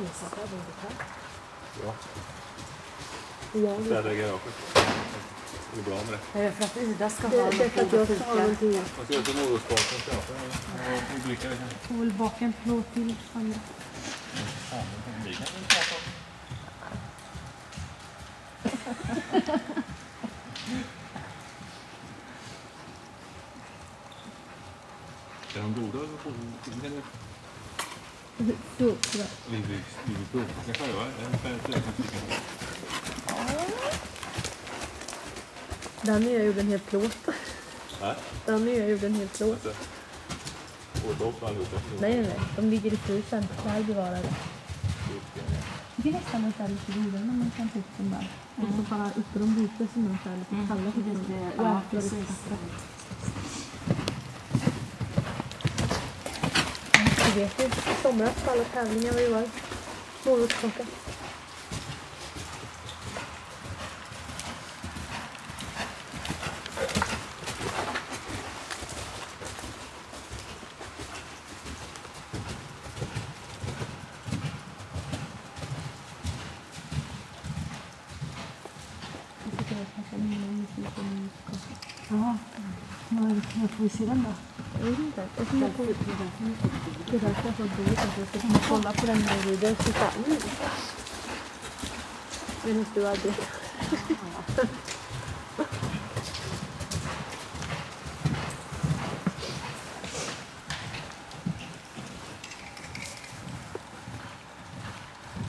tillsatt här bordet här. Ja. Jag städar garaget. Det är bra med det. för att Ida ska Det ha är för att jag ska ha någonting. Man ska göra till morotsbaken kanske. Olika det kanske. Och väl baka en plåt till andra. Fan, vi kan väl prata om. Är de goda eller Så bra. vi vill prova sig själva. Danny gjorde en hel plåt. Nej. Danny gjorde en hel plåt. Nej. De ligger i frysen. Där bevarade. Det är nästan man ställer lite vidare när man kan ta upp dem där. Och så bara upp de lite som man ställer lite kalla. Ja, precis. Du vet ju, i somras på alla tävlingar vi var morotskocka. Ja, när får vi se den då? Jag vet inte. Jag kommer på det där ska jag få bordet så jag ska kolla på den där videon. Medan du arbetar.